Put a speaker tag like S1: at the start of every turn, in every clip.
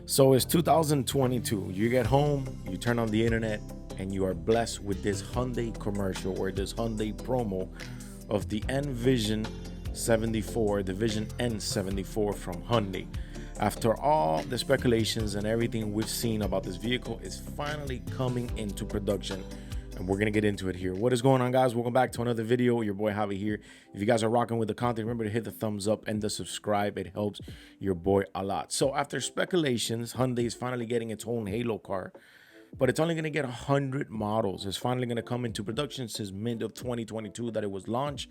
S1: So it's 2022. You get home, you turn on the internet, and you are blessed with this Hyundai commercial or this Hyundai promo of the Envision 74, the Vision N74 from Hyundai. After all the speculations and everything we've seen about this vehicle, is finally coming into production, and we're gonna get into it here. What is going on, guys? Welcome back to another video. Your boy Javi here. If you guys are rocking with the content, remember to hit the thumbs up and the subscribe. It helps your boy a lot. So after speculations, Hyundai is finally getting its own Halo car, but it's only going to get 100 models. It's finally going to come into production since mid of 2022 that it was launched.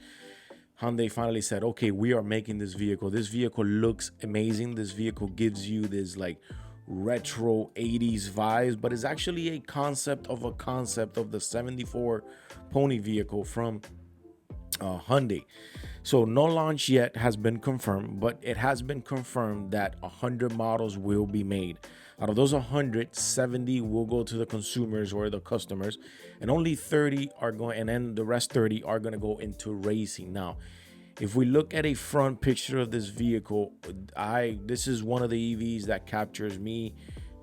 S1: Hyundai finally said, okay, we are making this vehicle. This vehicle looks amazing. This vehicle gives you this like retro 80s vibes, but it's actually a concept of the 74 pony vehicle from Hyundai. So no launch yet has been confirmed, but it has been confirmed that 100 models will be made. Out of those 100, 70 will go to the consumers or the customers, and only 30 are going, and then the rest 30 are going to go into racing. Now, if we look at a front picture of this vehicle, this is one of the EVs that captures me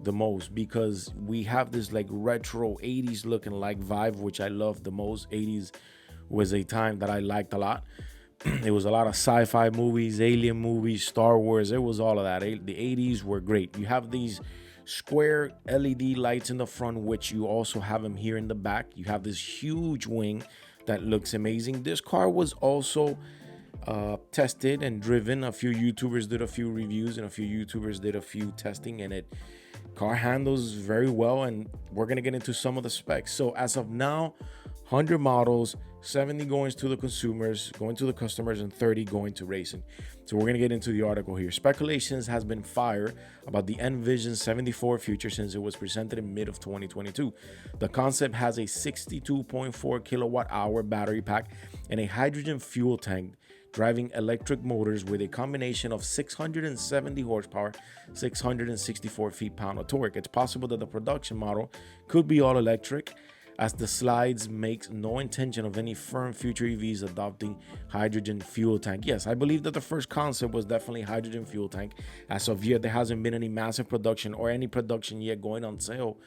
S1: the most, because we have this like retro 80s looking like vibe, which I love the most. 80s was a time that I liked a lot. It was a lot of sci-fi movies, alien movies, Star Wars. It was all of that. The 80s were great. You have these square LED lights in the front, which you also have them here in the back. You have this huge wing that looks amazing. This car was also tested and driven. A few YouTubers did a few reviews and a few YouTubers did a few testing, and it car handles very well, and we're gonna get into some of the specs. So as of now, 100 models, 70 going to the consumers, going to the customers, and 30 going to racing. So we're gonna get into the article here. Speculations has been fired about the Envision 74 future since it was presented in mid of 2022. The concept has a 62.4 kilowatt hour battery pack and a hydrogen fuel tank, driving electric motors with a combination of 670 horsepower, 664 feet-pound of torque. It's possible that the production model could be all electric, as the slides makes no intention of any firm future EVs adopting hydrogen fuel tank. Yes, I believe that the first concept was definitely hydrogen fuel tank. As of yet, there hasn't been any massive production or any production yet going on sale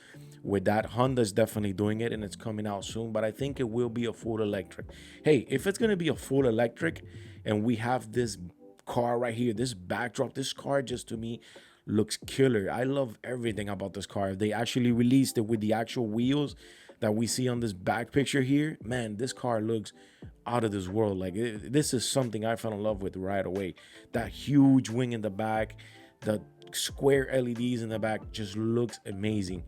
S1: with that. Honda's definitely doing it, and it's coming out soon, but I think it will be a full electric. Hey, if it's going to be a full electric and we have this car right here, this backdrop, this car just to me looks killer. I love everything about this car. They actually released it with the actual wheels that we see on this back picture here. Man, this car looks out of this world. Like this is something I fell in love with right away. That huge wing in the back, the square LEDs in the back just looks amazing.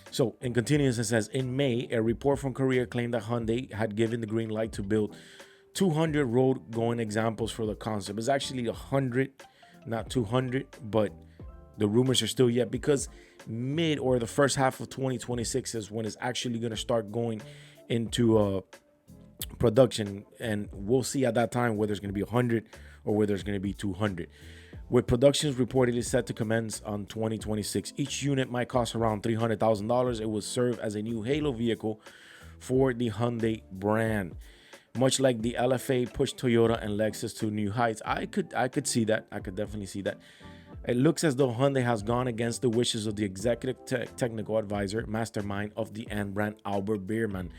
S1: So in continuance, it says, in May, a report from Korea claimed that Hyundai had given the green light to build 200 road going examples for the concept. It's actually 100, not 200, but the rumors are still yet, because mid or the first half of 2026 is when it's actually going to start going into production, and we'll see at that time whether it's going to be 100 or whether it's going to be 200. With productions reportedly set to commence on 2026, each unit might cost around $300,000. It will serve as a new Halo vehicle for the Hyundai brand, much like the LFA pushed Toyota and Lexus to new heights. I could see that. I could definitely see that. It looks as though Hyundai has gone against the wishes of the executive technical advisor, mastermind of the N brand, Albert Biermann.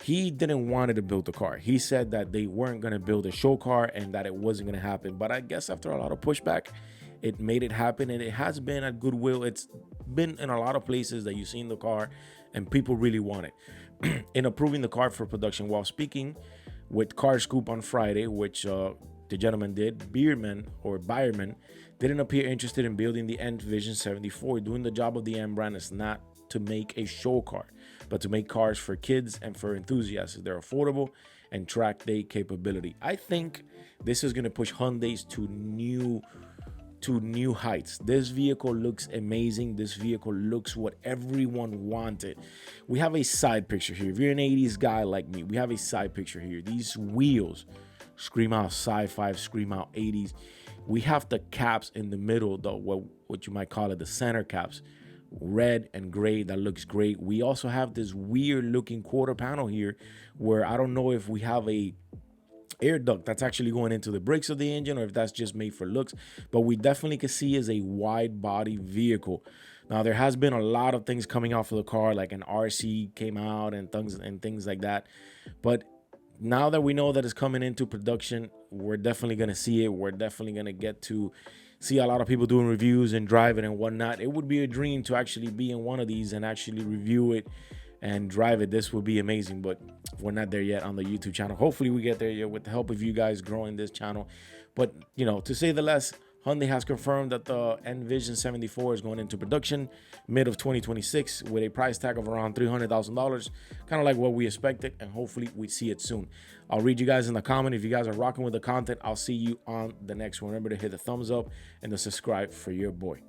S1: He didn't want to build the car. He said that they weren't going to build a show car and that it wasn't going to happen. But I guess after a lot of pushback, it made it happen, and it has been at Goodwill. It's been in a lot of places that you've seen the car, and people really want it. In approving the car for production, while speaking with Car Scoop on Friday, which the gentleman did, Biermann didn't appear interested in building the Envision 74. Doing the job of the M brand is not to make a show car, but to make cars for kids and for enthusiasts. They're affordable and track day capability. I think this is going to push Hyundai's to new heights. This vehicle looks amazing. This vehicle looks what everyone wanted. We have a side picture here. If you're an 80s guy like me, we have a side picture here. These wheels scream out sci-fi, scream out 80s. We have the caps in the middle, though, what you might call it, the center caps, red and gray. That looks great. We also have this weird looking quarter panel here, where I don't know if we have a air duct that's actually going into the brakes of the engine, or if that's just made for looks, but we definitely can see is a wide body vehicle. Now there has been a lot of things coming off of the car, like an RC came out and things like that. But now that we know that it's coming into production, we're definitely gonna see it. We're definitely gonna get to see a lot of people doing reviews and drive it and whatnot. It would be a dream to actually be in one of these and actually review it and drive it. This would be amazing, but we're not there yet on the YouTube channel. Hopefully we get there yet with the help of you guys growing this channel. But to say the less, Hyundai has confirmed that the Envision 74 is going into production mid of 2026 with a price tag of around $300,000, kind of like what we expected, and hopefully we see it soon. I'll read you guys in the comment. If you guys are rocking with the content, I'll see you on the next one. Remember to hit the thumbs up and to subscribe for your boy.